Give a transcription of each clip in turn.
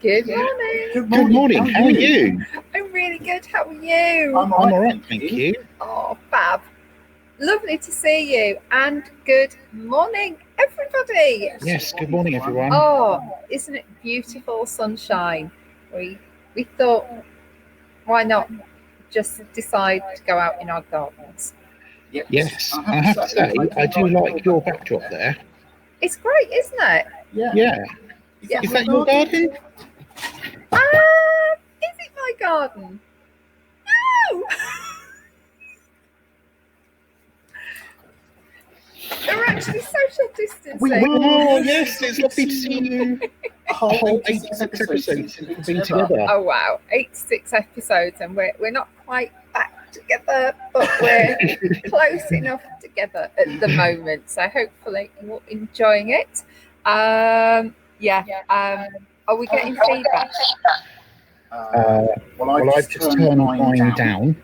Good morning. Good morning. How are you? I'm really good. How are you? I'm all right, thank you. Oh, fab. Lovely to see you. And good morning, everybody. Yes, good morning, everyone. Oh, isn't it beautiful sunshine? We thought, why not just decide to go out in our gardens? Yes, I have to say, I do like your backdrop there. It's great, isn't it? Yeah. Is that your garden? Is it my garden? No! We're actually social distancing. Oh, yes, it's lovely to see you. A whole 86 episodes since we've been together. Oh, wow. 86 episodes, and we're not quite back together, but we're close enough together at the moment. So hopefully you're enjoying it. Are we getting feedback? Well, I've just turned mine down.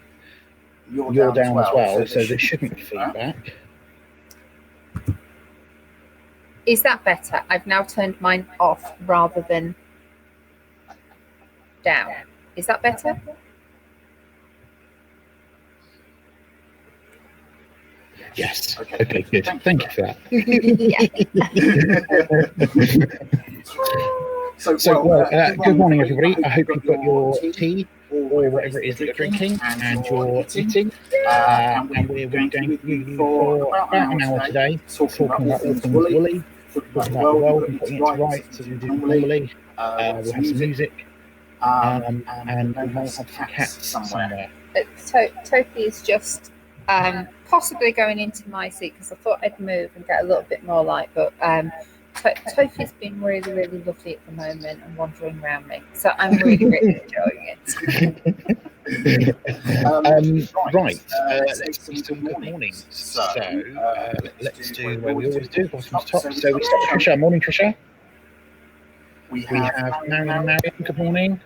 You're down as well, so there shouldn't be feedback. Is that better? I've now turned mine off rather than down. Is that better? Yes. Okay, good. Thank you for that. Good morning, everybody. I hope you've got your tea or whatever it is that you're drinking and you're eating. And we're going to be for about an hour today, talking about all things woolly, talking about the world and putting it to rights as we do normally. We'll have some music, and we might have some cats somewhere. Toki is just possibly going into my seat because I thought I'd move and get a little bit more light, but Tofi's been really, really lovely at the moment and wandering around me, so I'm really, really enjoying it. Let's do some good mornings. So let's do where we always do, bottom to top. So we start with Trisha. Morning, Trisha. We have Marion. Good morning.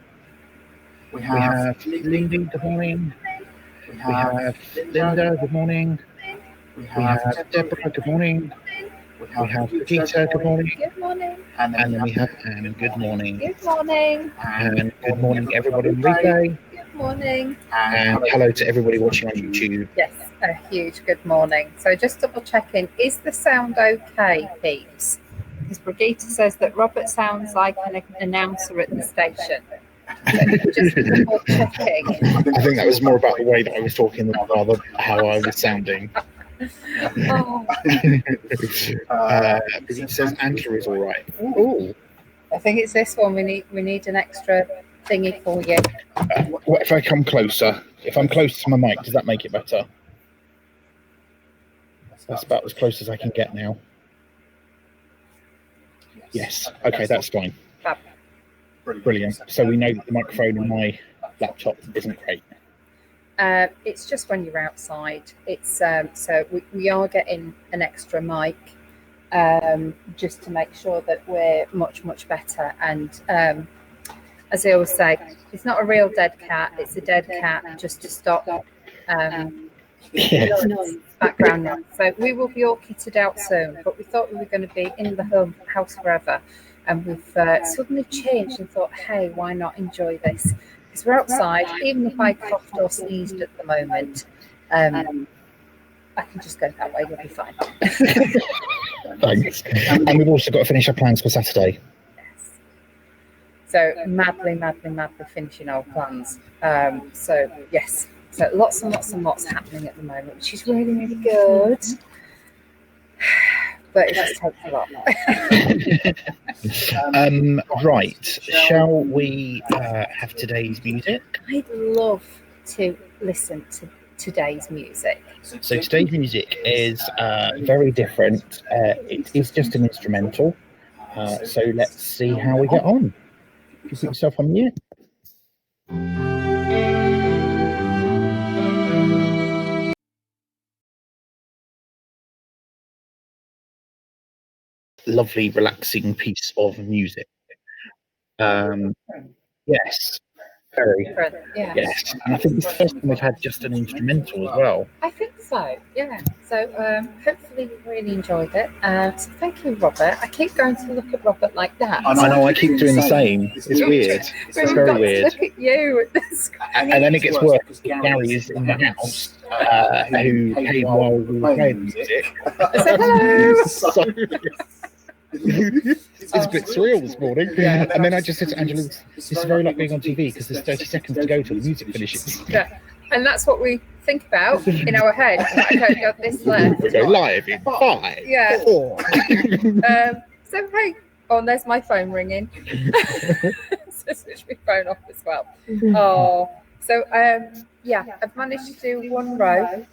We have Lindy. Good morning. We have Linda. Good morning. We have Deborah. Good morning. We have Peter. Good morning. Good morning. And then we have Anne. Good morning. Good morning. And good morning, everybody on replay. Good morning. And hello to everybody watching on YouTube. Yes, a huge good morning. So just double checking, is the sound okay, peeps? Because Brigitte says that Robert sounds like an announcer at the station. So just double checking. I think that was more about the way that I was talking than rather how I was sounding. Oh. It says Angela is all right. Ooh. I think it's this one. We need an extra thingy for you. What if I come closer? If I'm close to my mic, does that make it better? That's about as close as I can get now. Yes. Okay, that's fine. Fab. Brilliant. So we know that the microphone in my laptop isn't great. It's just when you're outside. It's so we are getting an extra mic just to make sure that we're much better. And as I always say, it's not a real dead cat. It's a dead cat just to stop background noise. So we will be all kitted out soon. But we thought we were going to be in the house forever, and we've suddenly changed and thought, hey, why not enjoy this? Because we're outside, even if I coughed or sneezed at the moment, I can just go that way, you'll be fine. Thanks. And we've also got to finish our plans for Saturday. Yes. So madly finishing our plans. So yes, so lots and lots happening at the moment, which is really, really good. But it just takes a lot. Right, shall we have today's music? I'd love to listen to today's music. So today's music is very different. It is just an instrumental. So let's see how we get on. If you put yourself on mute. Lovely, relaxing piece of music. Yes. Very. Yeah. Yes, and I think it's the first time we've had just an instrumental as well. I think so, yeah. So hopefully you really enjoyed it. So thank you, Robert. I keep going to look at Robert like that. I know, I keep doing the same. It's weird. It's very weird. Look at you at the screen. And then it gets worse because Gary is in the house, who came while we were playing music. So hello. So, it's a bit surreal this morning. Yeah. And then I just said to Angela, this is very like being on TV because there's 30 seconds to go till the music finishes. Yeah. And that's what we think about in our head. Like, okay, got this left. We go live in 5, Yeah. 4. So hey, and there's my phone ringing. So switch my phone off as well. Oh, so yeah, I've managed to do one row,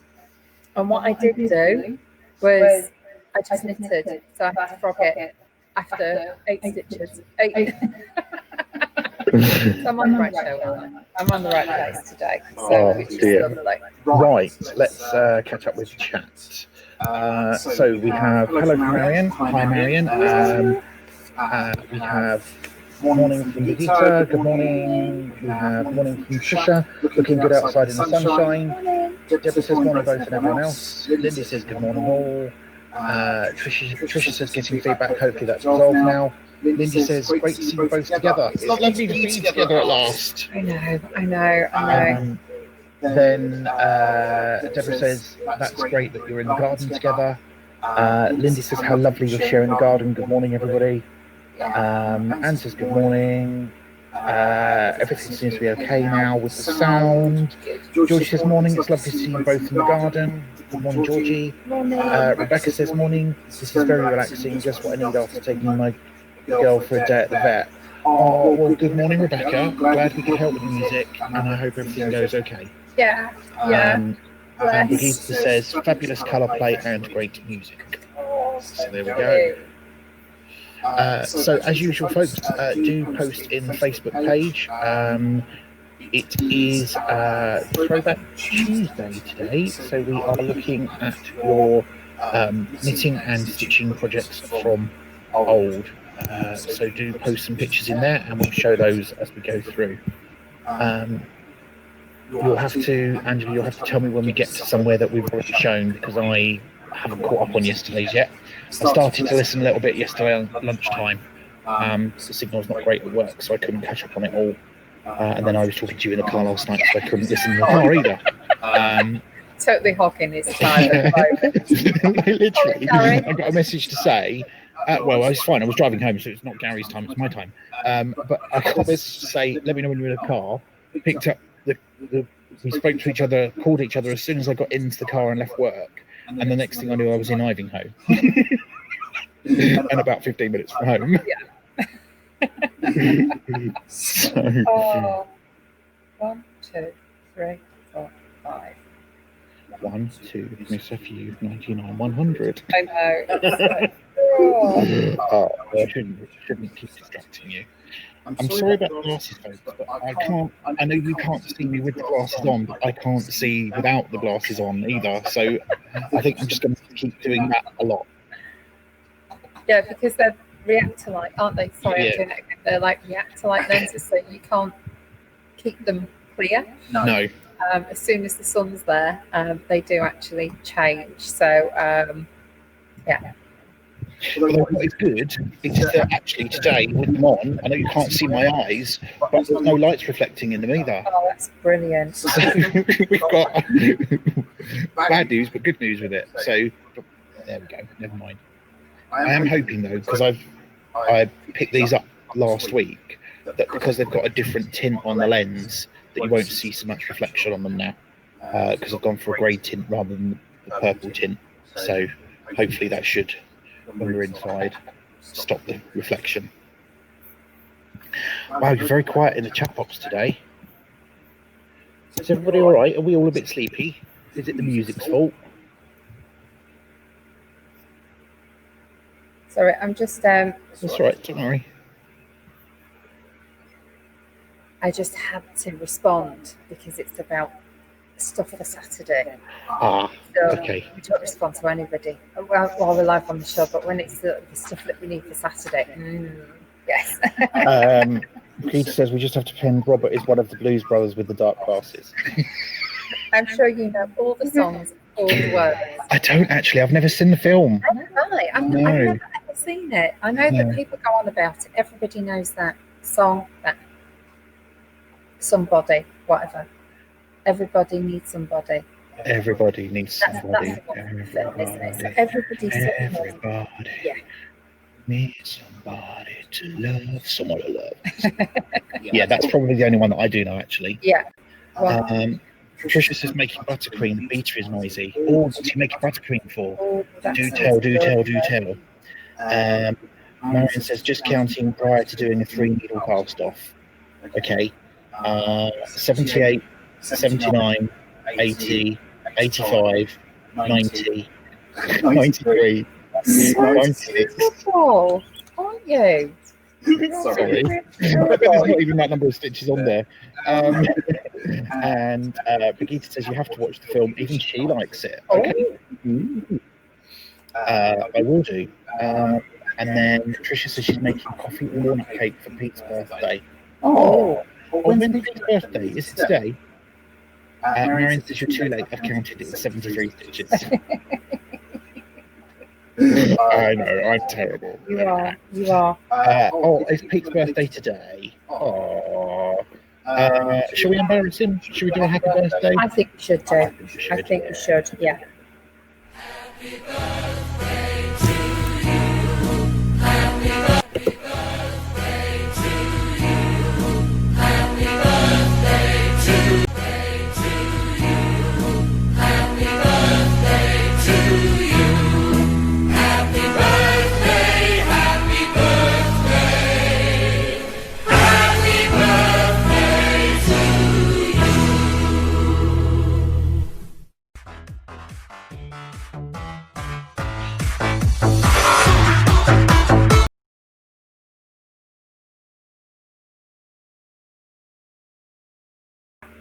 and what I did do was I just knitted, so I had to frog it after 8 stitches. 8. So I'm on the right show, aren't I? I'm on the right place today. So which is lovely. Right, let's catch up with chat. So we have hello from Marion. Hi Marion. We have morning from Vidita. Good morning. We have morning from Trisha. Looking good outside in the sunshine. Deborah says morning both and everyone else. Lindy says good morning all. Trisha says getting feedback. Hopefully that's resolved now. Lindy says great to see you both together. It's lovely to be together at last. I know. Then Deborah says that's great that you're in the garden together. Lindy says how lovely you're sharing the garden. Good morning everybody. Anne says good morning. Everything seems to be okay now with the sound. Georgie says morning, it's lovely to see you both in the garden. Good morning Georgie. Rebecca says morning, this is very relaxing, just what I need after taking my girl for a day at the vet. Oh, well, good morning Rebecca, glad we could help with the music and I hope everything goes okay. Yeah. And Brigitte says fabulous colour play and great music. So there we go. So as usual folks, do post in the Facebook page. It is Throwback Tuesday today, so we are looking at your knitting and stitching projects from old. So do post some pictures in there and we'll show those as we go through. You'll have to, Angela, you'll have to tell me when we get to somewhere that we've already shown because I haven't caught up on yesterday's yet. I started to listen a little bit yesterday on lunchtime. The signal's not great at work, so I couldn't catch up on it all. And then I was talking to you in the car last night, so I couldn't listen in the car either. Totally hogging his time at the moment. Literally, I got a message to say, well, I was fine. I was driving home, so it's not Gary's time, it's my time. But I got a message to say, let me know when you're in a car. Picked up we spoke to each other, called each other as soon as I got into the car and left work. And the next thing I knew, I was in Ivanhoe. And about 15 minutes from home. Yeah. So. 1, 2, 3, 4, 5. 1, 2, miss a few, 99, 100. I know. Oh, I shouldn't keep distracting you. I'm sorry about the glasses, folks, but I know you can't see me with the glasses on, but I can't see without the glasses on either. So I think I'm just going to keep doing that a lot. Yeah, because they're reactor-like, aren't they? Sorry, I'm doing it again. They're like reactor-like lenses, so you can't keep them clear. No. As soon as the sun's there, they do actually change. So, yeah. Although what is good is that actually today with them on, I know you can't see my eyes, but there's no lights reflecting in them either. Oh, that's brilliant. So we've got bad news, but good news with it. So there we go. Never mind. I am hoping though, because I picked these up last week, that because they've got a different tint on the lens, that you won't see so much reflection on them now. Because I've gone for a grey tint rather than the purple tint. So hopefully that should, when we're inside, stop the reflection. Wow, you're very quiet in the chat box today. Is everybody all right? Are we all a bit sleepy? Is it the music's fault? Sorry, I'm just... That's all right, don't worry. I just had to respond because it's about stuff for Saturday. Ah, so okay. We don't respond to anybody while we're live on the show, but when it's the stuff that we need for Saturday, yes. Peter says we just have to pretend Robert is one of the Blues Brothers with the dark glasses. I'm sure you know all the songs, all the words. I don't actually. I've never seen the film. Right. I've never ever seen it. I know that people go on about it. Everybody knows that song, that somebody, whatever. Everybody needs somebody. Everybody needs somebody. That's film, isn't it? So everybody needs somebody to love. Someone to love. Yeah, that's probably the only one that I do know, actually. Yeah. Tricia says making buttercream. The beater is noisy. Oh, what's he making buttercream for? Do tell. Marion says just counting prior to doing a 3-needle cast off. Okay. 78, 79, 80, 85, 90, 93, 96. Aren't you? Sorry. But there's not even that number of stitches on there. And Brigitte says you have to watch the film. Even she likes it. Okay. I will do. And then Tricia says she's making coffee and walnut cake for Pete's birthday. When's Pete's birthday? Is it today? Marion says you're too late. I've counted it. 73 stitches. I know, I'm terrible. You are. It's Pete's birthday today. Shall we embarrass him? Shall we do a happy birthday? I think we should do. I think we should, yeah. Happy birthday to you. Happy birthday to you. Happy birthday to you. Happy birthday to you. Happy birthday, happy birthday. Happy birthday to you.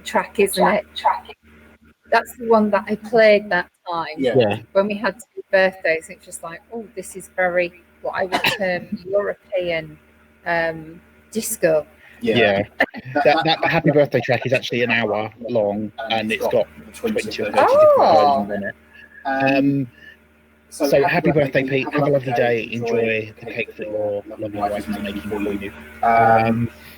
Track, isn't it? That's the one that I played that time. Yeah. When we had 2 birthdays, it's just like, oh, this is very what I would term European disco. Yeah. That happy birthday track is actually an hour long, and it's got 20 or 30 different versions in it. So happy birthday, Pete. Have a lovely day. Enjoy the cake that your lovely wife is making for you.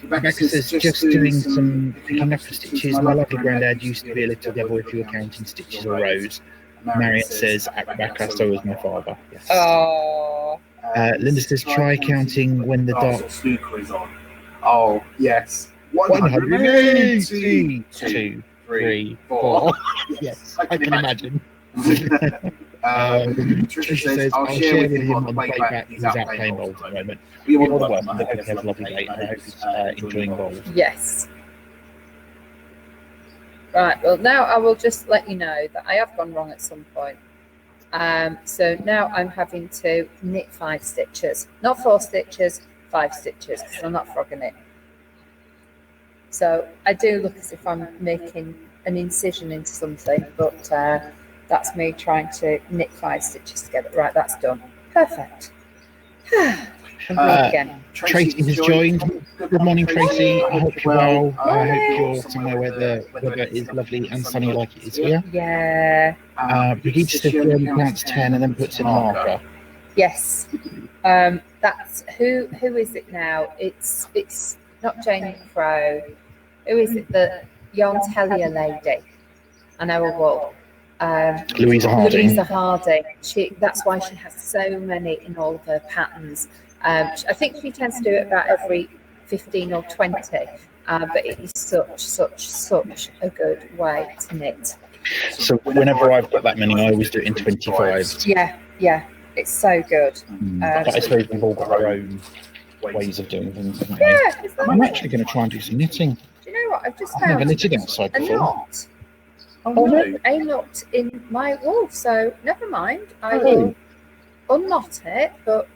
Rebecca says just doing some picking up the stitches. My lovely granddad used to be a little devil if you were counting stitches or rows. Marion says at Rebecca, so was my father. Yes. Oh. Linda says try counting when the dark speaker is on. Oh yes. 180, 2, 3, 4. Yes, I can imagine. Tricia says I'll share with him on the playback. He's out playing bowls at the moment. We all the work. I hope he has a lovely day, and I hope he's enjoying bowls. Yes. Right, well, now I will just let you know that I have gone wrong at some point. So now I'm having to knit 5 stitches. Not 4 stitches, 5 stitches, because I'm not frogging it. So I do look as if I'm making an incision into something, but that's me trying to knit 5 stitches together. Right, that's done. Perfect. Again. Tracy has joined. Good morning, Tracy. I hope you're well. I hope you're somewhere where the weather is lovely and sunny like it is here. Yeah. Brigitte says she only counts 10 and then puts in a marker. Yes. That's who is it now? It's not Jane Crow. Who is it? The Yarn Tellier lady. An hour wool. Louisa Harding. That's why she has so many in all of her patterns. I think she tends to do it about every 15 or 20, but it is such a good way to knit. So whenever I've got that many, I always do it in 25. Yeah, it's so good. But I suppose we've all got our own ways of doing things, haven't we? Yeah, I'm actually going to try and do some knitting. Do you know what? I've just I've never found knitted outside a before. knot. A knot in my wool, so never mind. I will unknot it, but.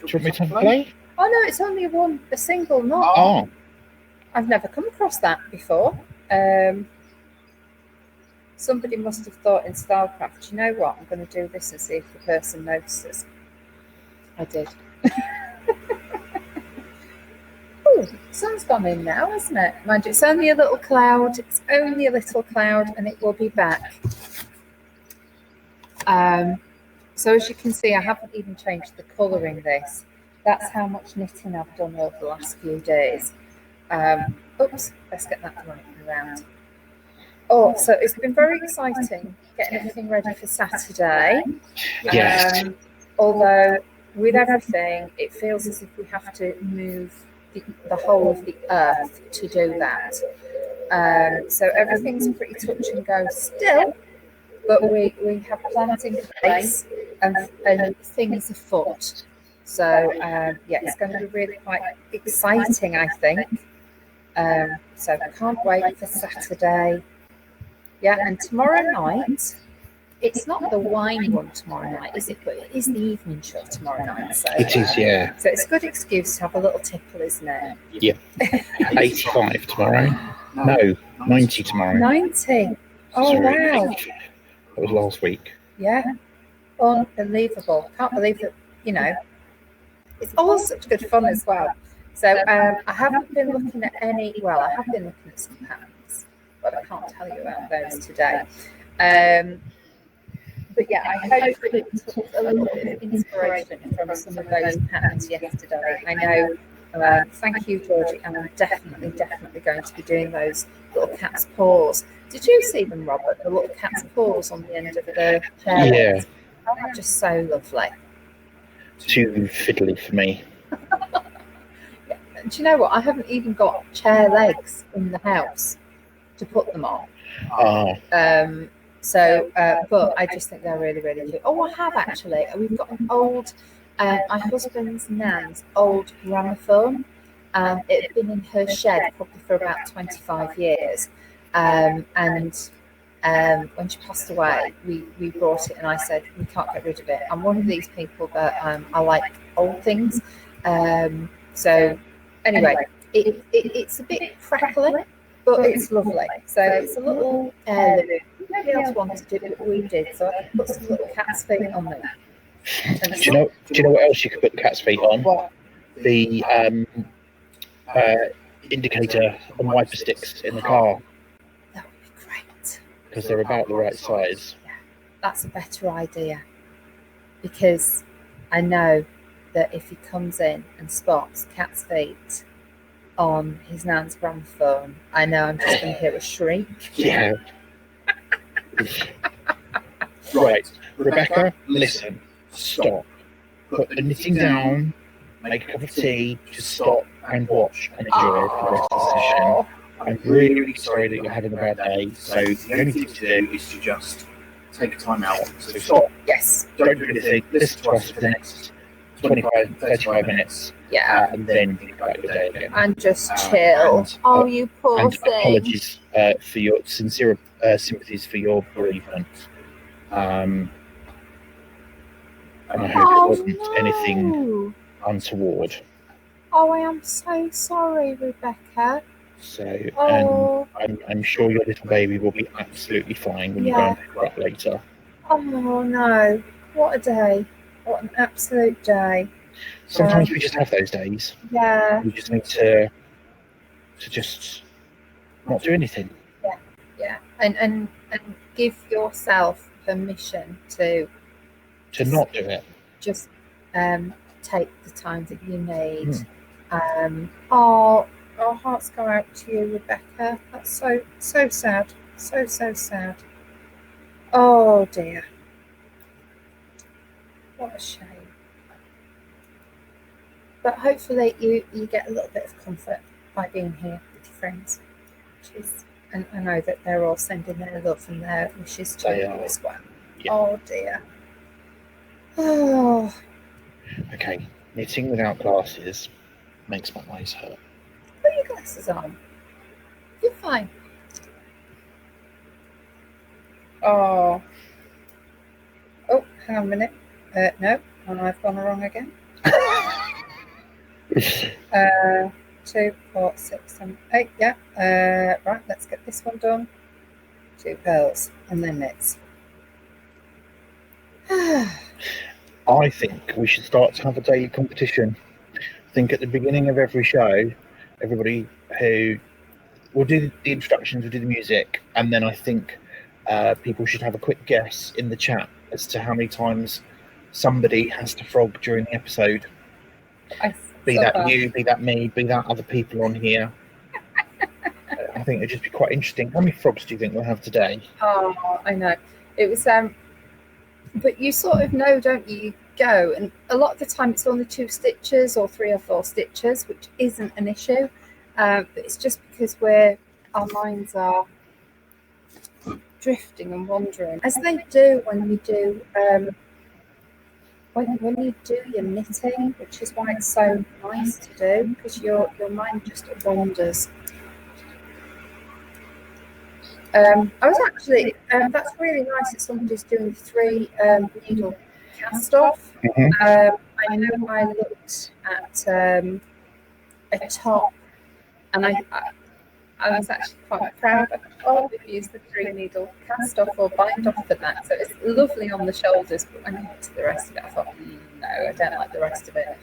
Do you want me to play? Oh no, it's only a single knot. Oh. I've never come across that before. Somebody must have thought in Stylecraft, you know what, I'm going to do this and see if the person notices. I did. Oh, sun's gone in now, isn't it? Mind you, it's only a little cloud. It's only a little cloud, and it will be back. So as you can see, I haven't even changed the colour in this. That's how much knitting I've done over the last few days. Oops, let's get that right around. Oh, so it's been very exciting getting everything ready for Saturday. Yes. Although with everything, it feels as if we have to move the whole of the earth to do that. So everything's pretty touch and go still, but we have plans in place and things afoot. So yeah, it's going to be really quite exciting, I think. So I can't wait for Saturday. Yeah, and tomorrow night, it's not the wine one tomorrow night, is it? But it is the evening show tomorrow night. So It is, yeah. So it's a good excuse to have a little tipple, isn't it? Yeah. 85 tomorrow. No, 90 tomorrow. 90. Oh, Sorry. wow. That was last week. Yeah. Unbelievable. Can't believe that, it's all such good fun as well. So I haven't been looking at I have been looking at some patterns, but I can't tell you about those today. But yeah, I hope that it took a little bit of inspiration from some of those patterns yesterday. I know, thank you, Georgie, and I'm definitely going to be doing those little cat's paws. Did you see them, Robert? The little cat's paws on the end of the chair? Yeah. Oh, they're just so lovely. Too fiddly for me. Do you know what? I haven't even got chair legs in the house to put them on. But I just think they're really, really cute. Oh, I have actually. We've got an old, my husband's nan's old gramophone. It had been in her shed probably for about 25 years. And when she passed away, we brought it, and I said, we can't get rid of it. I'm one of these people that I like old things. So anyway, it's a bit crackly, but it's lovely. So it's a little heirloom. Nobody else wanted it, but we did. So I put some little cat's feet on there. Do you know what else you could put the cat's feet on? What? The indicator and wiper sticks in the car, That would be great. because they're about the right size. Yeah, that's a better idea, because I know that if he comes in and spots cat's feet on his nan's gramophone, I know I'm just going to hear a shriek. Yeah. Right, Rebecca, listen, stop. Put the knitting down, make a cup of tea, just stop and watch and enjoy the rest of the session. I'm really, really sorry that you're having a bad day, so the only thing to do is to just take a time out. So stop, Yes. don't do anything, listen to us for the next 25, 35 minutes, Yeah. and then think about your day again. And just chill. And, You poor And thing. apologies for your sincere sympathies for your bereavement. And I hope it wasn't anything untoward. Oh, I am so sorry, Rebecca. So, Oh. and I'm sure your little baby will be absolutely fine when you go and pick her up later. Oh no! What a day! What an absolute day! Sometimes we just have those days. Yeah. We just need to just not do anything. Yeah. And give yourself permission to not do it. just take the time that you need. Our hearts go out to you, Rebecca. That's so sad. So sad. Oh dear. What a shame. But hopefully you get a little bit of comfort by being here with your friends. And I know that they're all sending their love and their wishes to you as well. Yeah. Oh dear. Oh. Okay, knitting without glasses makes my eyes hurt. Put your glasses on. You're fine. Oh. Oh, hang on a minute. No, and I've gone wrong again. 2, 4, 6, 7, 8. Yeah. Right, let's get this one done. 2 pearls and then knits. I think we should start to have a daily competition. I think at the beginning of every show, everybody who will do the introductions, we'll do the music, and then I think people should have a quick guess in the chat as to how many times somebody has to frog during the episode. Be that you, be that me, be that other people on here. I think it'd just be quite interesting. How many frogs do you think we'll have today? Oh, I know. It was, but you sort of know, don't you? You go, and a lot of the time it's only 2 stitches or 3 or 4 stitches, which isn't an issue. But it's just because our minds are drifting and wandering, as they do when you do when you do your knitting, which is why it's so nice to do, because your mind just wanders. I was actually that's really nice that somebody's doing 3 needle cast off. I know I looked at a top, and I was actually quite proud. I thought we've used the 3 needle cast off or bind off for that. So it's lovely on the shoulders, but when I got to the rest of it, I thought, no, I don't like the rest of it.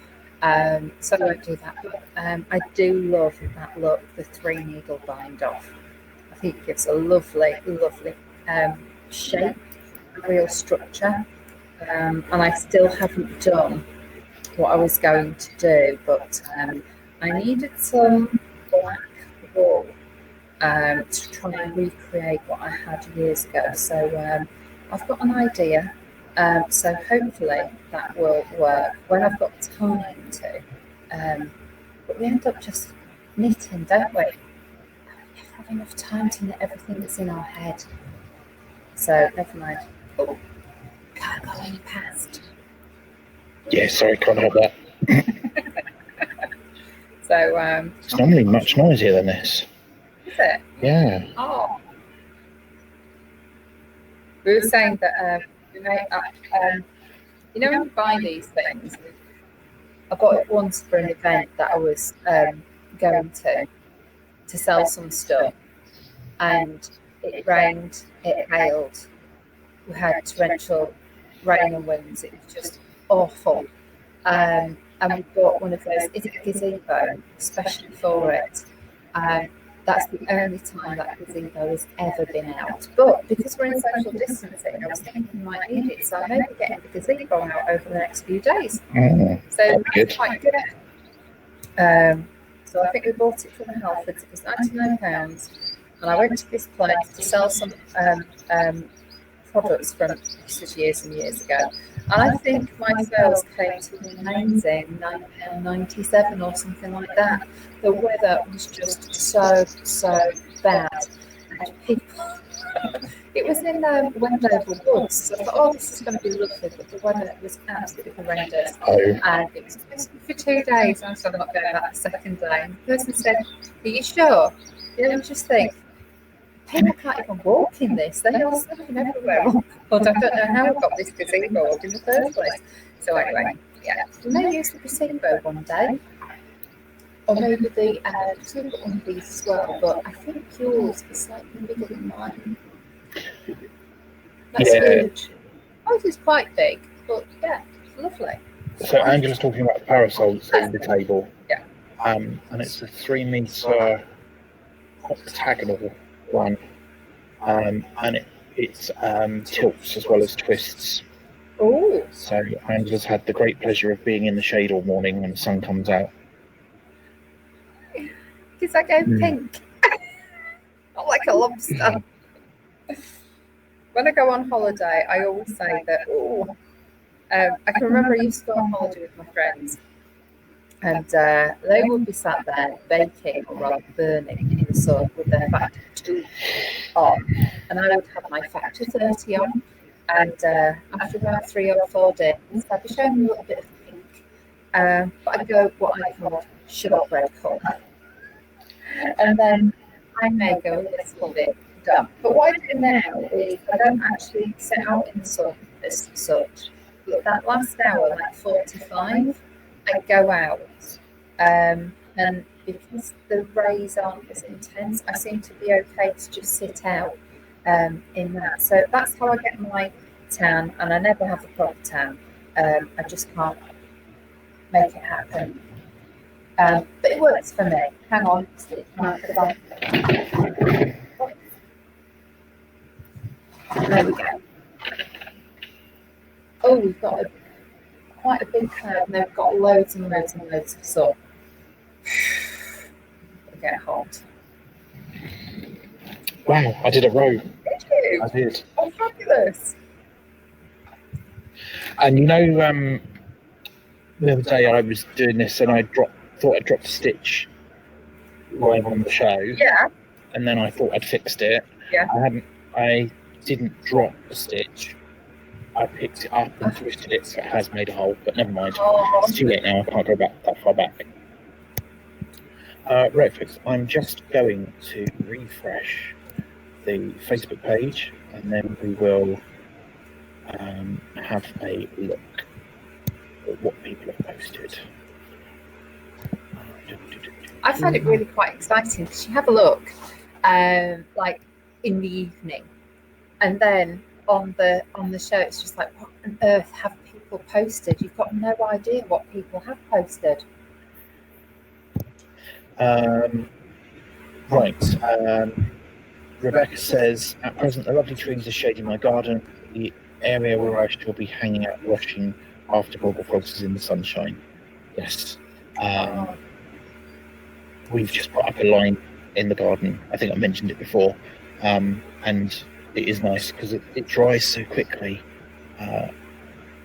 So I won't do that. But I do love that look, the 3 needle bind off. I think it gives a lovely, lovely shape, real structure. And I still haven't done what I was going to do, but I needed some black wool to try and recreate what I had years ago. So I've got an idea. So hopefully that will work when I've got time to. But we end up just knitting, don't we? We never have enough time to knit everything that's in our head. So never mind. Oh, car going past. Yeah, sorry, can't help that. So it's normally much noisier than this. Is it? Yeah. Oh. We were saying that we made up, you know, when you buy these things, I bought it once for an event that I was going to sell some stuff, and it rained, it hailed, we had torrential rain and winds, it was just awful. And we bought one of those, is it a gazebo, especially for it. That's the only time that gazebo has ever been out. But because we're in social distancing, I was thinking we might need it, so I may be getting the gazebo out over the next few days. So that's quite good. So I think we bought it from the Halfords. It was £99, and I went to this place to sell some products from this was years and years ago. And I think my sales came to an amazing £9.97 or something like that. The weather was just so bad. And people, it was in Wendover Woods. So I thought, oh, this is going to be lovely, but the weather was absolutely horrendous. And it was for 2 days. I said, I'm not going back the second day. And the person said, are you sure? You know, just think, people can't even walk in this. They are sleeping everywhere. But I don't know how I got this gazebo in the first place. So anyway, yeah, we may use the gazebo one day. Or maybe the, because we've got one of these as well, but I think yours is slightly bigger than mine. That's huge. Ours is quite big, but yeah, it's lovely. So Angela's talking about the parasol that's over the table. Yeah. And it's a 3-metre octagonal one. And it's tilts as well as twists. Oh. So Angela's had the great pleasure of being in the shade all morning when the sun comes out. Does that go pink? Not like a lobster. When I go on holiday, I always say that, I can remember I used to go on holiday with my friends, and they would be sat there baking or rather burning in the sun with their factor 2 on, and I would have my factor 30 on, and after about 3 or 4 days, I'd be showing a little bit of pink, but I'd go what I call shortbread colour. And then I may go a little bit dumb. But what I do now is I don't actually sit out in the sun as such. But that last hour, like 45, I go out. And because the rays aren't as intense, I seem to be okay to just sit out in that. So that's how I get my tan, and I never have a proper tan. I just can't make it happen. But It works for me. Hang on. Stick my back. There we go. Oh, we've got quite a big cloud. No, we've got loads and loads and loads of sun. It'll get hot. Wow, I did a row. Did you? I did. Oh, fabulous. And you know, the other day I was doing this and I thought I dropped a stitch live on the show. Yeah. And then I thought I'd fixed it. Yeah. I didn't drop the stitch. I picked it up and twisted it, so it has made a hole, but never mind. Oh. It's too late now, I can't go back that far back. Right, folks, I'm just going to refresh the Facebook page and then we will have a look at what people have posted. I found it really quite exciting because you have a look, like in the evening, and then on the show, it's just like, what on earth have people posted? You've got no idea what people have posted. Right. Rebecca says, at present, the lovely trees are shading my garden. The area where I shall be hanging out watching after Gogglefrogs is in the sunshine. Yes. We've just put up a line in the garden. I think I mentioned it before. And it is nice because it dries so quickly.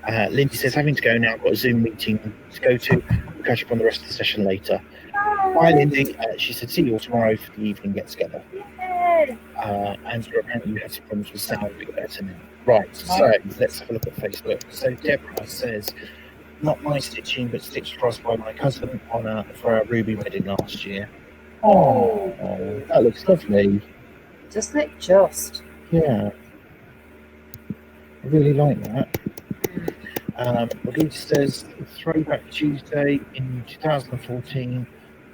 Lindy says, having to go now, I've got a Zoom meeting to go to. We'll catch up on the rest of the session later. Bye, Lindy. She said, see you all tomorrow for the evening get together. Angela, apparently you had some problems with sound, but you're better now. Right, so let's have a look at Facebook. So Deborah says, not my stitching, but stitched across by my cousin for our Ruby wedding last year. Oh, that looks lovely. Doesn't it just? Yeah. I really like that. Maggie says, Throwback Tuesday in 2014,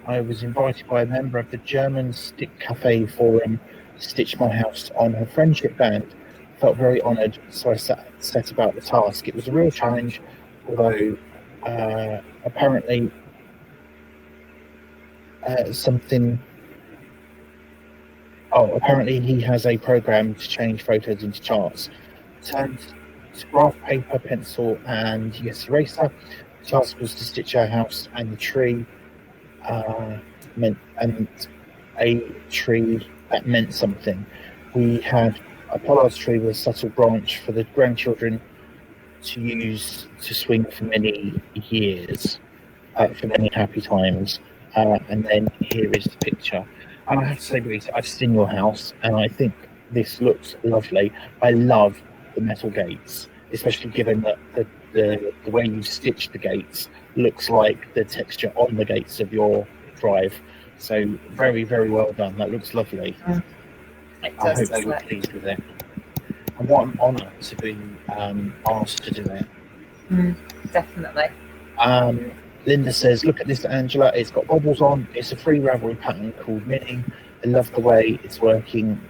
I was invited by a member of the German Stick Cafe Forum to stitch my house on her friendship band. Felt very honoured, so I set about the task. It was a real challenge, although apparently apparently he has a program to change photos into charts. Turned to graph paper, pencil, and yes, eraser. The task was to stitch our house and the tree. And a tree that meant something. We had a pollard's tree with a subtle branch for the grandchildren to use to swing for many years, for many happy times. And then here is the picture. And I have to say, Louisa, I've seen your house and I think this looks lovely. I love the metal gates, especially given that the way you've stitched the gates looks like the texture on the gates of your drive. So very, very well done. That looks lovely. I hope they were pleased with it. And what an honour to be asked to do it. Definitely. Linda says, look at this, Angela. It's got bobbles on. It's a free Ravelry pattern called Mini. I love the way it's working.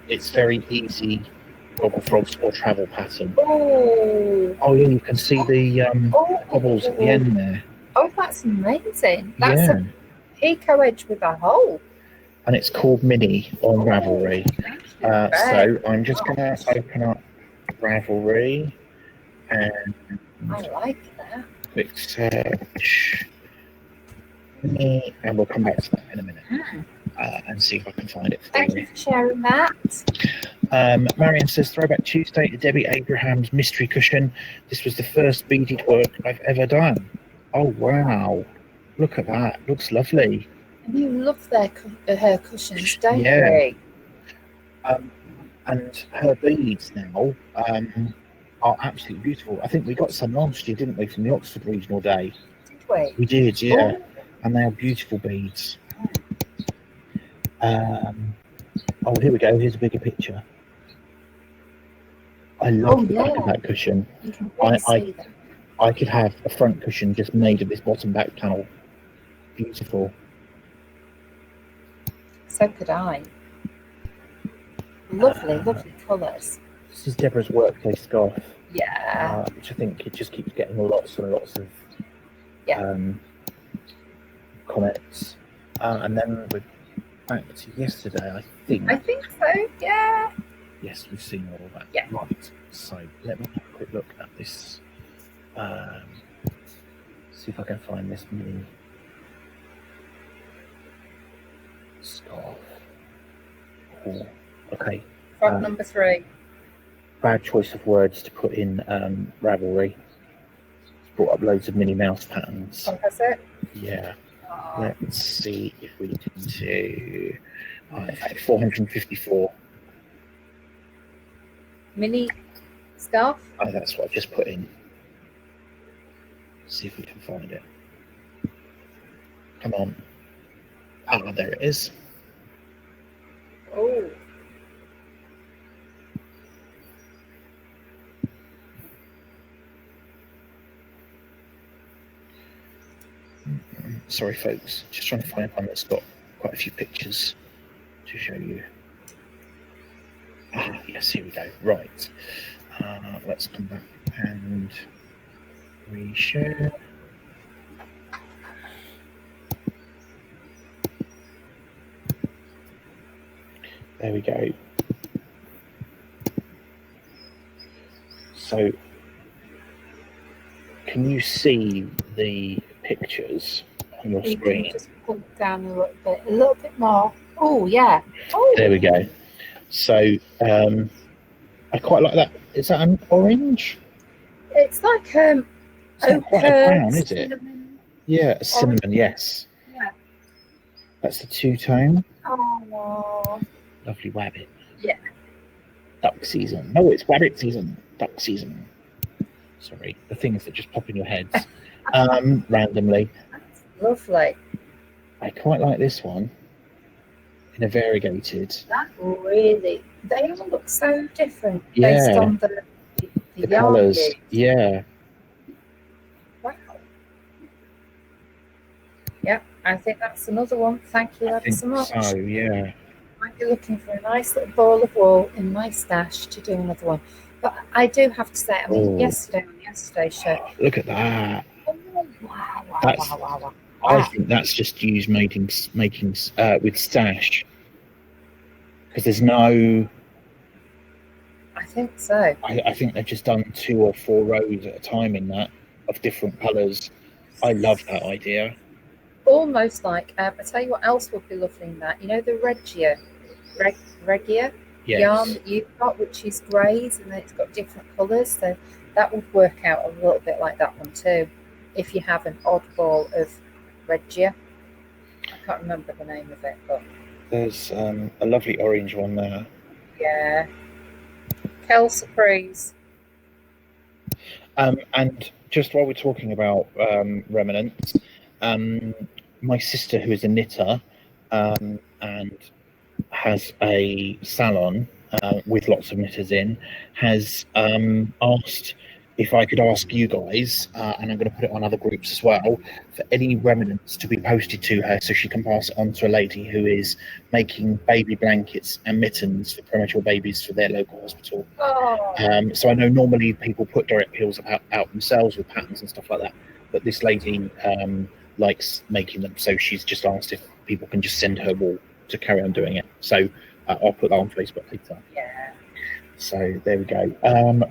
It's very easy Gogglefrogs or travel pattern. Oh yeah, you can see the bobbles at the end there. Oh, that's amazing. That's a Pico edge with a hole. And it's called Mini on Ravelry. So I'm just going to open up Ravelry and I like that. Quick search. And we'll come back to that in a minute and see if I can find it for Thank you for sharing that. Marion says, Throwback Tuesday to Debbie Abraham's mystery cushion. This was the first beaded work I've ever done. Oh, wow. Look at that. Looks lovely. And you love her cushions, don't Yeah. you? And her beads now are absolutely beautiful. I think we got some last year, didn't we, from the Oxford Regional Day? Did we? We did, yeah. And they are beautiful beads. Oh, here we go. Here's a bigger picture. I love the back of that cushion. You can really see them. I could have a front cushion just made of this bottom back panel. Beautiful. So could I. Lovely, lovely colours. This is Deborah's workplace scarf. Yeah. Which I think it just keeps getting lots and lots of comments, and then we're back to yesterday, I think. I think so, yeah. Yes, we've seen all of that. Yeah. Right. So let me have a quick look at this. See if I can find this mini scarf. Oh, okay. Frog number 3. Bad choice of words to put in Ravelry. It's brought up loads of Minnie Mouse patterns. Oh, has it? Yeah. Oh. Let's see if we can do 454. Mini scarf? Oh, that's what I just put in. See if we can find it. Come on. Ah, there it is. Oh. Sorry, folks. Just trying to find one that's got quite a few pictures to show you. Ah, yes, here we go. Right. Let's come back and reshare. There we go. So, can you see the pictures on your You can screen? just pull it down a little bit more. Oh, yeah. Oh. There we go. So, I quite like that. Is that an orange? It's like It's not quite a brown, is it? cinnamon. Yeah, cinnamon, yes. Yeah. That's the two-tone. Oh. Lovely wabbit. Yeah. Duck season. No, it's wabbit season. Duck season. Sorry, the things that just pop in your heads randomly. That's lovely. I quite like this one in a variegated. That really, they all look so different Yeah. based on the The yarn colours, used. yeah. Wow. Yeah, I think that's another one. Thank you I ever think so much. so, yeah. Might be looking for a nice little ball of wool in my stash to do another one. But I do have to say, I mean, Oh. yesterday on yesterday's show, Look at that. oh, wow. I think that's just used making with stash. Because there's no, I think so. I think they've just done 2 or 4 rows at a time in that of different colours. I love that idea. Almost like, I tell you what else would be lovely in that. You know the Regia Yes. yarn that you've got, which is greys, and then it's got different colours. So that would work out a little bit like that one too. If you have an oddball of Regia. I can't remember the name of it, but There's a lovely orange one there. yeah. Kel Surprise. And just while we're talking about remnants, my sister, who is a knitter and has a salon with lots of knitters in, has asked if I could ask you guys, and I'm going to put it on other groups as well, for any remnants to be posted to her so she can pass it on to a lady who is making baby blankets and mittens for premature babies for their local hospital. Oh. So I know normally people put direct peels out themselves with patterns and stuff like that, but this lady likes making them, so she's just asked if people can just send her wool to carry on doing it. So I'll put that on Facebook later. Yeah. So there we go.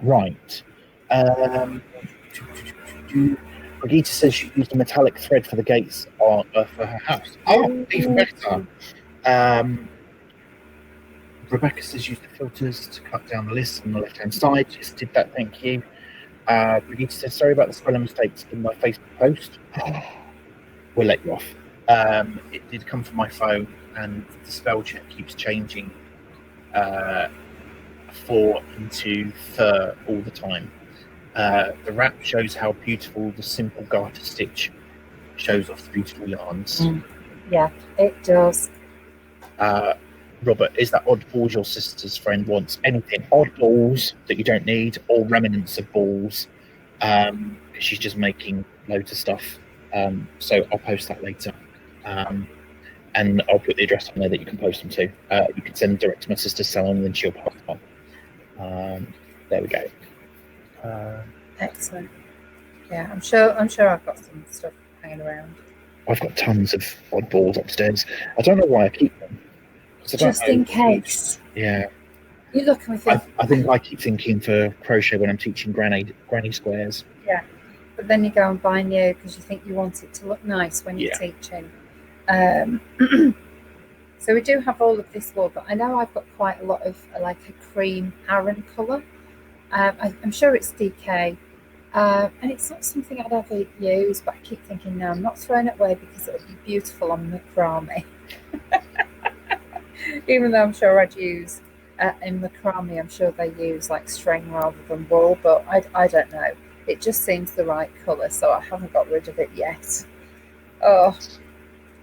Right. Brigitte says she used a metallic thread for the gates for her house. Oh, even better. Rebecca says use the filters to cut down the list on the left-hand side. Just did that, thank you. Brigitte says, sorry about the spelling mistakes in my Facebook post. We'll let you off. It did come from my phone, and the spell check keeps changing for into fur all the time. The wrap shows how beautiful the simple garter stitch shows off the beautiful yarns. Yeah, it does. Robert, is that oddballs your sister's friend wants? Anything oddballs that you don't need, or remnants of balls, because she's just making loads of stuff. So I'll post that later, and I'll put the address on there that you can post them to. You can send them direct to my sister's salon, and then she'll pass them on. There we go. Excellent. Yeah, I'm sure I've got some stuff hanging around. I've got tons of odd balls upstairs. I don't know why I keep them. 'Cause I don't Just know. in case. Yeah. You look and think, I think I keep thinking for crochet when I'm teaching granny squares. yeah. But then you go and buy new because you think you want it to look nice when you're Yeah. teaching. So we do have all of this wool, but I know I've got quite a lot of like a cream Aran colour. I'm sure it's DK, and it's not something I'd ever use, but I keep thinking, no, I'm not throwing it away because it would be beautiful on macrame. Even though I'm sure I'd use in macrame, I'm sure they use like string rather than wool, but I don't know. It just seems the right colour, so I haven't got rid of it yet. Oh,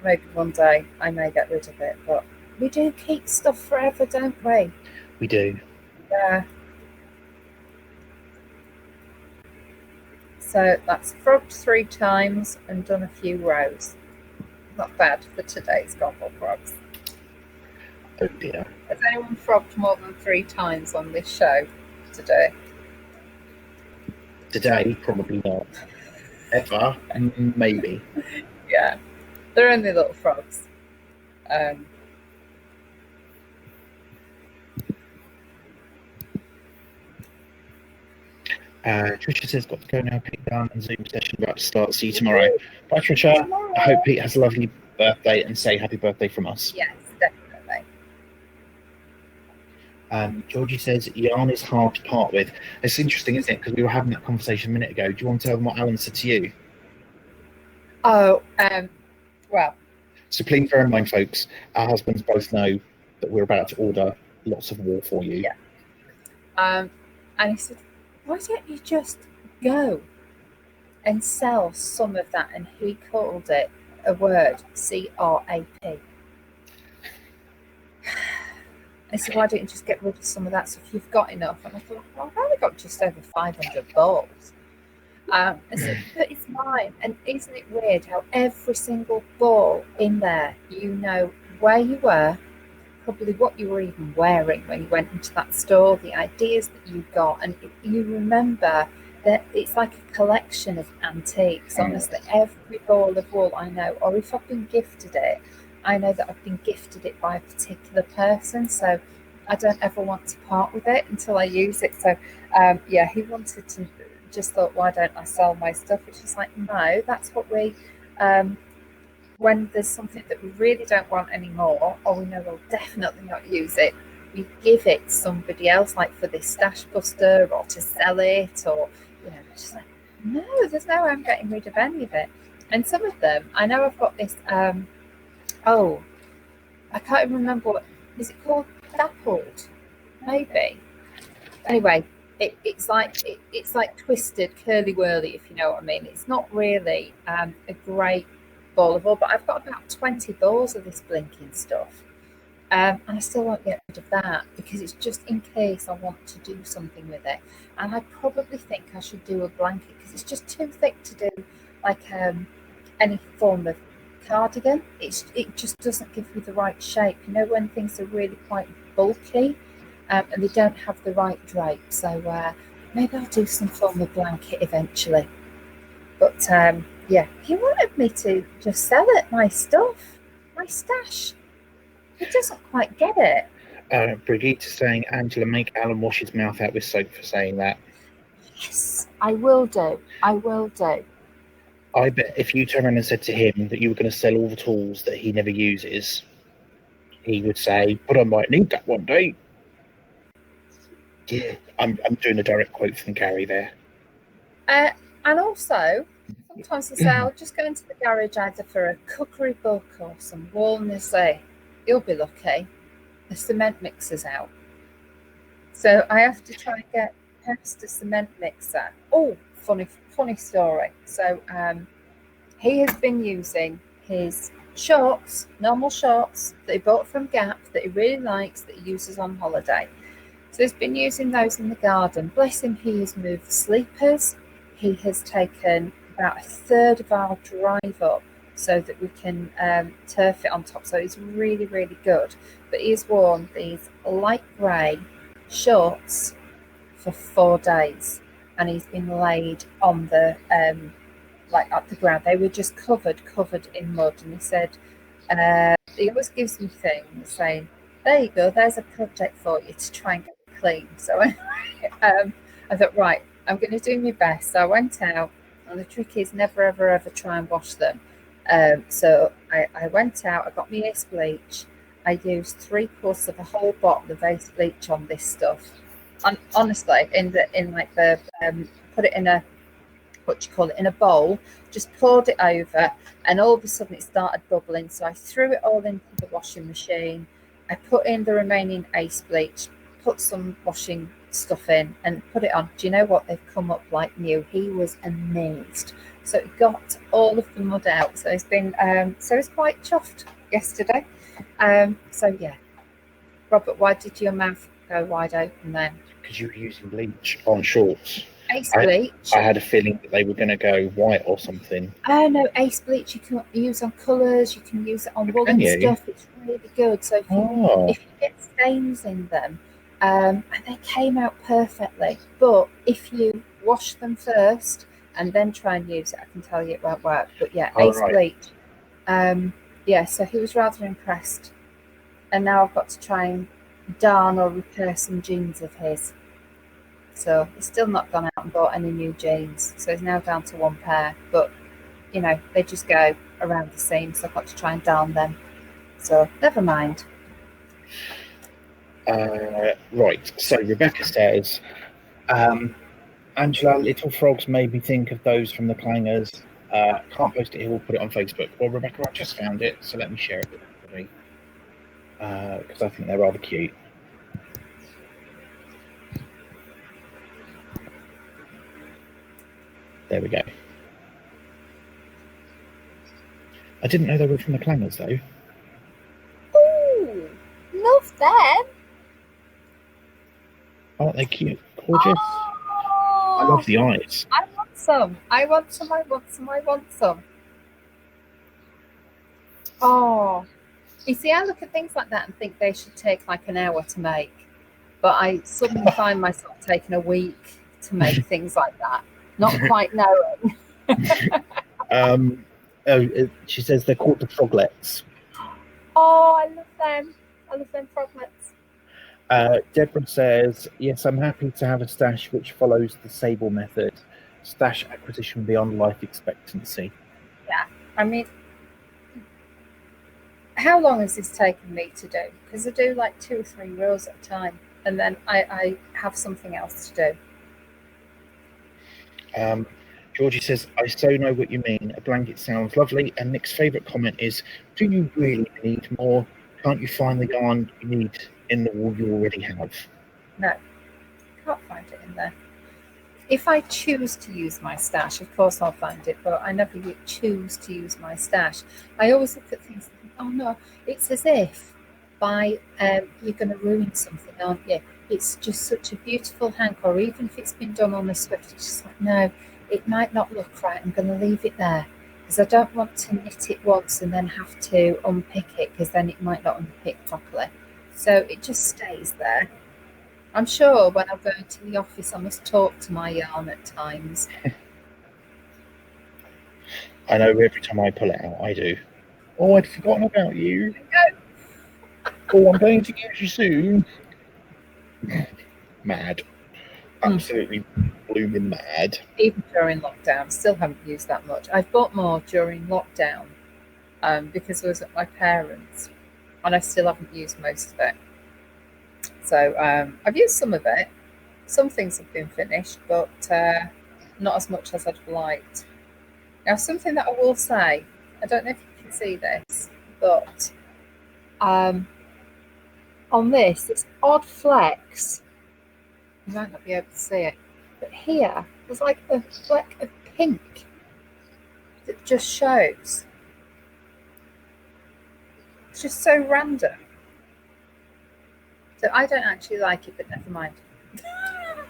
maybe one day I may get rid of it, but we do keep stuff forever, don't we? We do. Yeah. So that's frogged 3 times and done a few rows. Not bad for today's Gogglefrogs. Oh dear. Has anyone frogged more than 3 times on this show today? Today, probably not. Ever, maybe. Yeah, they're only little frogs. Trisha says, got to go now, Pete down and Zoom session about to start. See you tomorrow. Bye, Trisha. I hope Pete has a lovely birthday and say happy birthday from us. Yes, definitely. Georgie says, yarn is hard to part with. It's interesting, isn't it? Because we were having that conversation a minute ago. Do you want to tell them what Alan said to you? Oh, well. So please bear in mind, folks, our husbands both know that we're about to order lots of wool for you. Yeah. And he said, why don't you just go and sell some of that? And he called it a word, CRAP. I said, why don't you just get rid of some of that stuff? You've got enough. And I thought, well, I've only got just over 500 balls. I said, but it's mine. And isn't it weird how every single ball in there, you know where you were, probably what you were even wearing when you went into that store, the ideas that you got, and you remember that it's like a collection of antiques. Honestly, every ball of wool I know, or if I've been gifted it, I know that I've been gifted it by a particular person, so I don't ever want to part with it until I use it. So yeah, he wanted to, just thought, why don't I sell my stuff? Which is like, no, that's what we when there's something that we really don't want anymore, or we know we'll definitely not use it, we give it to somebody else, like for this stash buster, or to sell it, or, you know, just like, no, there's no way I'm getting rid of any of it. And some of them, I know I've got this, oh, I can't even remember what, is it called? Dappled? Maybe. Anyway, it's like twisted, curly whirly, if you know what I mean. It's not really a great ball of wool, but I've got about 20 balls of this blinking stuff, and I still won't get rid of that because it's just in case I want to do something with it. And I probably think I should do a blanket because it's just too thick to do like any form of cardigan. It just doesn't give me the right shape, you know, when things are really quite bulky and they don't have the right drape. So maybe I'll do some form of blanket eventually. But yeah, he wanted me to just sell it, my stuff, my stash. He doesn't quite get it. Brigitte is saying, Angela, make Alan wash his mouth out with soap for saying that. Yes, I will do. I will do. I bet if you turned around and said to him that you were going to sell all the tools that he never uses, he would say, but I might need that one day. Yeah, I'm doing a direct quote from Gary there. And also, sometimes I say, I'll just go into the garage either for a cookery book or some wool, and they say, you'll be lucky, the cement mixer's out. So I have to try and get past a cement mixer. Oh, funny story. So he has been using his shorts, normal shorts that he bought from Gap that he really likes, that he uses on holiday. So he's been using those in the garden. Bless him, he has moved sleepers. He has taken about a third of our drive up so that we can turf it on top. So it's really, really good. But he's worn these light grey shorts for 4 days, and he's been laid on the like up the ground. They were just covered in mud. And he said, he always gives me things saying, there you go, there's a project for you to try and get clean. So I thought, right, I'm going to do my best. So I went out, and the trick is never, ever try and wash them. So I went out, I got my ace bleach. I used 3/4 of a whole bottle of ace bleach on this stuff. And honestly, put it in a, in a bowl, just poured it over, and all of a sudden it started bubbling. So I threw it all into the washing machine. I put in the remaining ace bleach, put some washing stuff in, and put it on. Do you know what? They've come up like new. He was amazed. So it got all of the mud out. So it's been so it's quite chuffed yesterday. So yeah. Robert, why did your mouth go wide open then? Because you were using bleach on shorts. Ace bleach? I had a feeling that they were going to go white or something. Oh no, ace bleach you can use on colours, you can use it on wool and stuff. It's really good. So if you get stains in them, and they came out perfectly. But if you wash them first and then try and use it, I can tell you it won't work. But yeah, ace bleach. Yeah, so he was rather impressed. And now I've got to try and darn or repair some jeans of his. So he's still not gone out and bought any new jeans. So he's now down to one pair. But, you know, they just go around the seam. So I've got to try and darn them. So never mind. Right. So Rebecca says, Angela, little frogs made me think of those from the clangers. Can't post it here. We'll put it on Facebook. Well, Rebecca, I just found it. So let me share it with everybody. Because I think they're rather cute. There we go. I didn't know they were from the clangers, though. Ooh, love them. Aren't they cute? Gorgeous. Oh, I love the eyes. I want some. I want some. I want some. I want some. Oh, you see, I look at things like that and think they should take like an hour to make. But I suddenly find myself taking a week to make things like that. Not quite knowing. She says they're called the froglets. Oh, I love them. I love them froglets. Deborah says, yes, I'm happy to have a stash which follows the Sable method. Stash acquisition beyond life expectancy. Yeah, I mean, how long has this taken me to do? Because I do like 2 or 3 rows at a time, and then I have something else to do. Georgie says, I so know what you mean. A blanket sounds lovely. And Nick's favourite comment is, do you really need more? Can't you find the yarn you need in the wool you already have? No, can't find it in there. If I choose to use my stash, of course I'll find it, but I never choose to use my stash. I always look at things and think, oh no, it's as if you're going to ruin something, aren't you? It's just such a beautiful hank, or even if it's been done on a swift, it's just like, no, it might not look right. I'm going to leave it there because I don't want to knit it once and then have to unpick it, because then it might not unpick properly. So it just stays there. I'm sure when I go into the office, I must talk to my yarn at times. I know every time I pull it out, I do. Oh, I'd forgotten about you. Oh, I'm going to use you soon. Mad. Absolutely blooming mad. Even during lockdown, still haven't used that much. I've bought more during lockdown because I was at my parents', and I still haven't used most of it. So I've used some of it. Some things have been finished, but not as much as I'd have liked. Now, something that I will say, I don't know if you can see this, but on this odd flecks, you might not be able to see it, but here there's like a fleck of pink that just shows. It's just so random. So I don't actually like it, but never mind.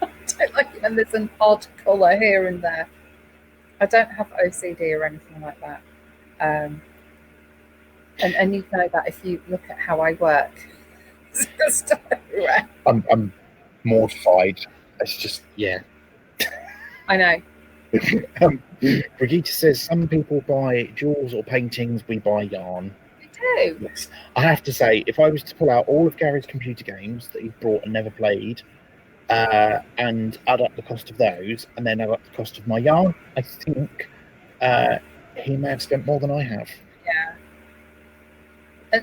I don't like it when there's an odd colour here and there. I don't have OCD or anything like that. And you know that if you look at how I work. It's just everywhere. I'm mortified. It's just, yeah. I know. Brigitte says some people buy jewels or paintings, we buy yarn. We do. Yes. I have to say, if I was to pull out all of Gary's computer games that he brought and never played, and add up the cost of those, and then add up the cost of my yarn, I think he may have spent more than I have. Yeah.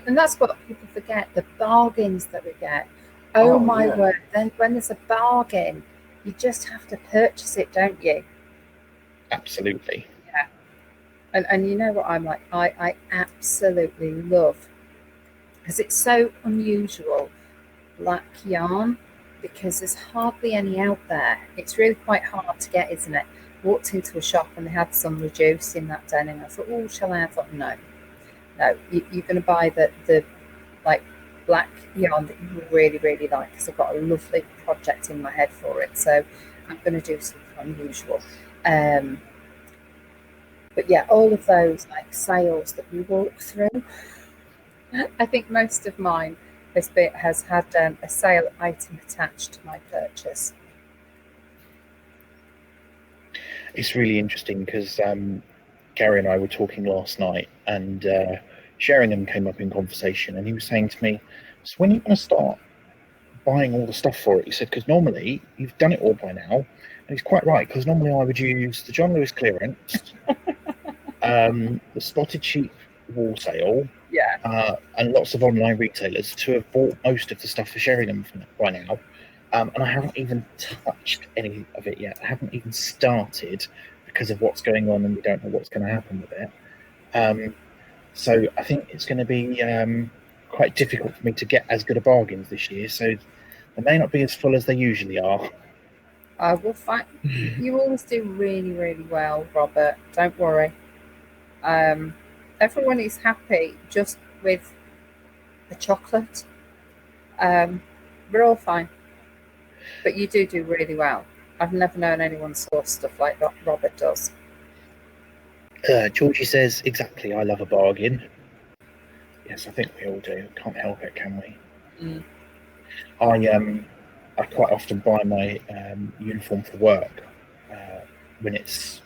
And that's what people forget, the bargains that we get. Oh my word. Then when there's a bargain, you just have to purchase it, don't you? Absolutely. Yeah. And you know what I'm like? I absolutely love, because it's so unusual, black yarn, because there's hardly any out there. It's really quite hard to get, isn't it? Walked into a shop and they had some reduced in that den, and I thought, oh, shall I? I thought, no, you're going to buy the like black yarn that you really, really like, because I've got a lovely project in my head for it. So I'm going to do something unusual. But yeah, all of those like sales that we walk through, I think most of mine has had a sale item attached to my purchase. It's really interesting because Gary and I were talking last night, and Sheringham came up in conversation, and he was saying to me, so when are you going to start buying all the stuff for it? He said, because normally you've done it all by now. And he's quite right, because normally I would use the John Lewis clearance, the spotted sheep wall sale, and lots of online retailers to have bought most of the stuff for Sheringham by now. And I haven't even touched any of it yet. I haven't even started because of what's going on, and we don't know what's going to happen with it. So I think it's going to be quite difficult for me to get as good a bargains this year. So they may not be as full as they usually are. I will find you always do really, really well, Robert. Don't worry. Everyone is happy just with the chocolate. We're all fine. But you do really well. I've never known anyone source stuff like that Robert does. Georgie says, exactly, I love a bargain. Yes, I think we all do. Can't help it, can we? I quite often buy my uniform for work when it's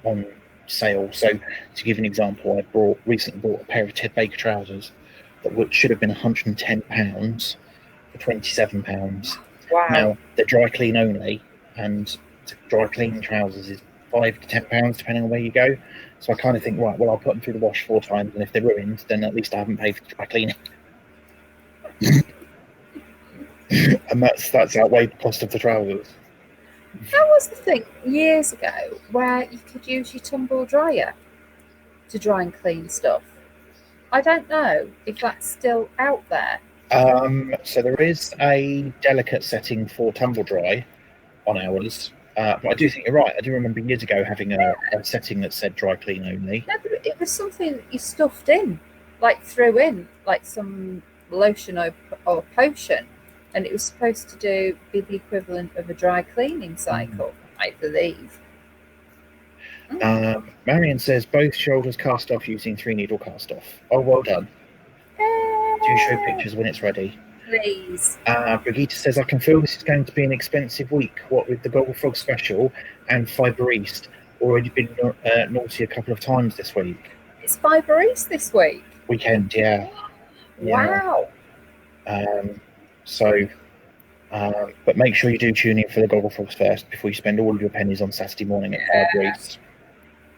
on sale. So to give an example, I recently bought a pair of Ted Baker trousers that should have been £110 for £27. Wow. Now they're dry clean only, and dry clean trousers is £5 to £10 depending on where you go. So I kind of think, right, well, I'll put them through the wash 4 times, and if they're ruined, then at least I haven't paid for dry cleaning. And that's outweighed the cost of the trousers. That was the thing years ago, where you could use your tumble dryer to dry and clean stuff. I don't know if that's still out there. So there is a delicate setting for tumble dry on ours, but I do think you're right. I do remember years ago having a setting that said dry clean only. No, but it was something that you stuffed in, like threw in, like some lotion or potion, and it was supposed to be the equivalent of a dry cleaning cycle, I believe. Marion says both shoulders cast off using 3-needle cast off. Oh, well done. Do show pictures when it's ready. Please. Brigitte says, I can feel this is going to be an expensive week, what with the Gogglefrog special and Fibre East. Already been naughty a couple of times this week. It's Fibre East this week? Weekend, yeah. Wow. But make sure you do tune in for the Gogglefrogs first before you spend all of your pennies on Saturday morning at Fibre East.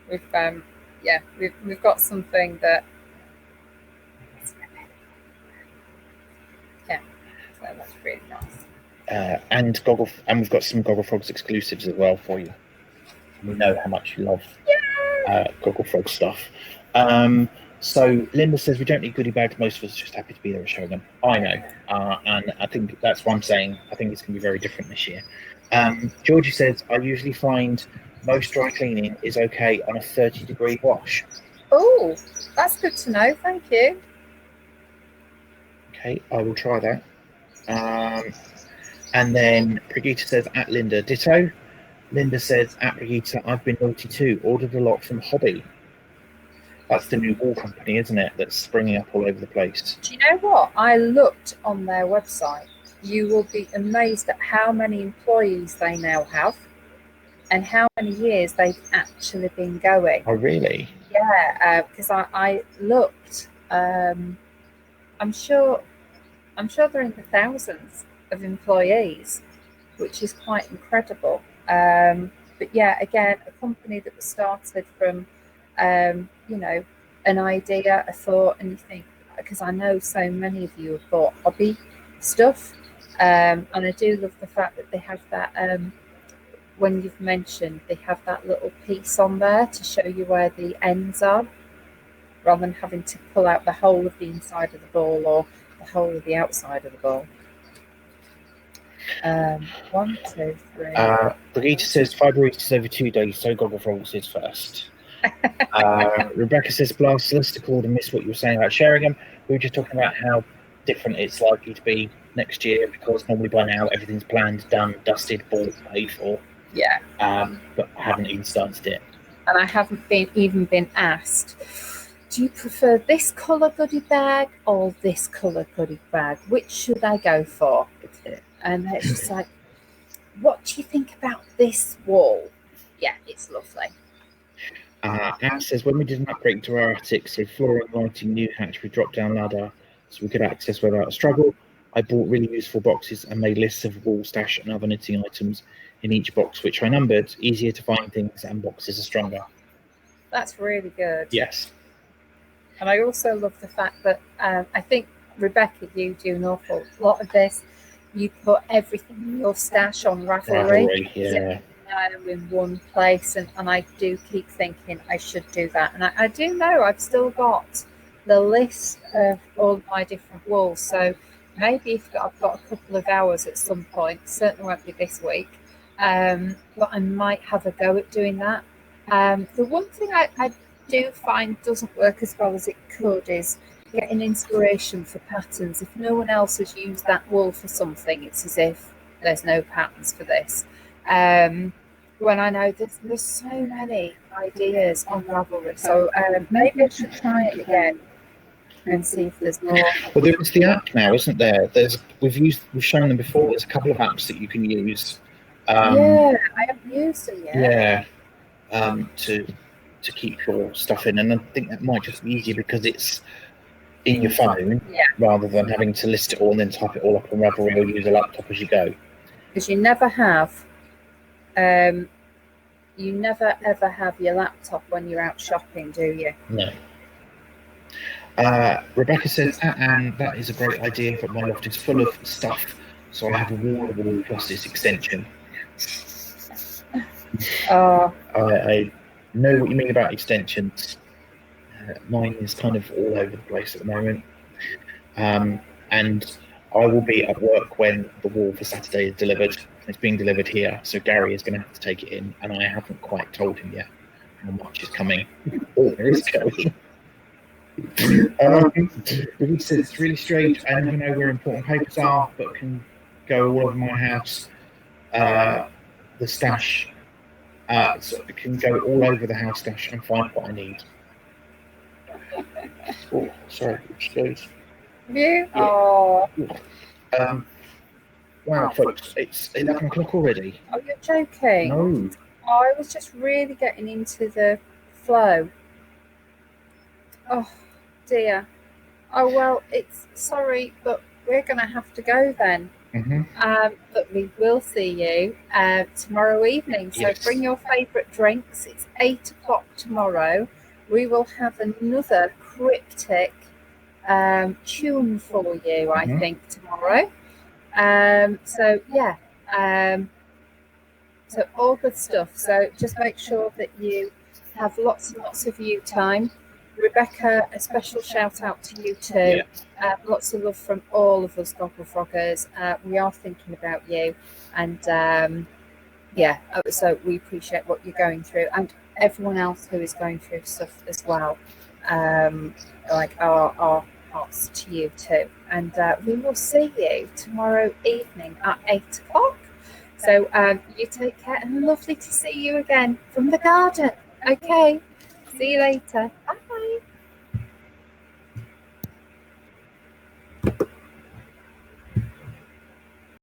We've got something that so that's really nice. And we've got some Gogglefrogs exclusives as well for you. We know how much you love Gogglefrog stuff. So Linda says we don't need goodie bags. Most of us are just happy to be there and show them. I know, and I think that's what I'm saying. I think it's going to be very different this year. Georgie says I usually find most dry cleaning is okay on a 30-degree wash. Oh, that's good to know. Thank you. Okay, I will try that. And then Brigitte says at Linda, ditto. Linda says at Brigitte, I've been naughty too. Ordered a lot from Hobby. That's the new wall company, isn't it? That's springing up all over the place. Do you know what? I looked on their website. You will be amazed at how many employees they now have. and how many years they've actually been going. Oh, really? Yeah, because I looked. I'm sure they're in the thousands of employees, which is quite incredible. But yeah, again, a company that was started from, an idea, a thought, and you think, because I know so many of you have bought hobby stuff, and I do love the fact that they have that. When you've mentioned, they have that little piece on there to show you where the ends are, rather than having to pull out the whole of the inside of the ball or the whole of the outside of the ball. 1, 2, 3. Brigitte says 5 baristas over 2 days, so Gogglefrogs is first. Rebecca says blast solicitor called and missed what you were saying about Sheringham. We were just talking about how different it's likely to be next year, because normally by now everything's planned, done, dusted, bought, paid for. Yeah. But I haven't even started it. And I haven't even been asked, do you prefer this colour goodie bag or this colour goodie bag? Which should I go for? And it's just like, what do you think about this wall? Yeah, it's lovely. Anne says, when we did an upgrade to our attic, so flooring, lighting, new hatch, we dropped down ladder so we could access without a struggle. I bought really useful boxes and made lists of wall stash and other knitting items in each box, which I numbered. Easier to find things and boxes are stronger. That's really good. Yes. And I also love the fact that I think, Rebecca, you do an awful lot of this. You put everything in your stash on Ravelry. Yeah. In one place, and I do keep thinking I should do that. And I do know I've still got the list of all my different walls. So maybe if I've got a couple of hours at some point, certainly won't be this week, but I might have a go at doing that. The one thing I do find doesn't work as well as it could is getting inspiration for patterns. If no one else has used that wool for something, it's as if there's no patterns for this. When I know there's so many ideas on Ravelry, so maybe I should try it again and see if there's more. Well, there's the app now, isn't there? We've shown them before. There's a couple of apps that you can use. Yeah, I haven't used them yet. Yeah, to keep your stuff in, and I think that might just be easier because it's in your phone rather than having to list it all and then type it all up on Ravelry or use a laptop as you go. Because you never ever have your laptop when you're out shopping, do you? No. Rebecca says, and that is a great idea, but my loft is full of stuff, so I have a wall plus this extension. I know what you mean about extensions. Mine is kind of all over the place at the moment. And I will be at work when the wall for Saturday is delivered. It's being delivered here, so Gary is going to have to take it in, and I haven't quite told him yet how much is coming or there is going. He says it's really strange. I never know where important papers are, but can go all over my house. The stash, so it can go all over the house stash and find what I need. Oh, sorry, which goes. You? Yeah. Oh. Wow, folks, it's 11 o'clock already. Oh, you're joking? No. I was just really getting into the flow. Oh, dear. Oh, well, sorry, but we're going to have to go then. Mm-hmm. But we will see you tomorrow evening. So bring your favourite drinks. It's 8 o'clock tomorrow. We will have another cryptic tune for you, I think, tomorrow. So all good stuff. So just make sure that you have lots and lots of you time. Rebecca, a special shout out to you too. Lots of love from all of us Gogglefroggers. We are thinking about you, and so we appreciate what you're going through, and everyone else who is going through stuff as well. Like our hearts to you too, and we will see you tomorrow evening at 8 o'clock. So you take care, and lovely to see you again from the garden. Okay, see you later. Bye.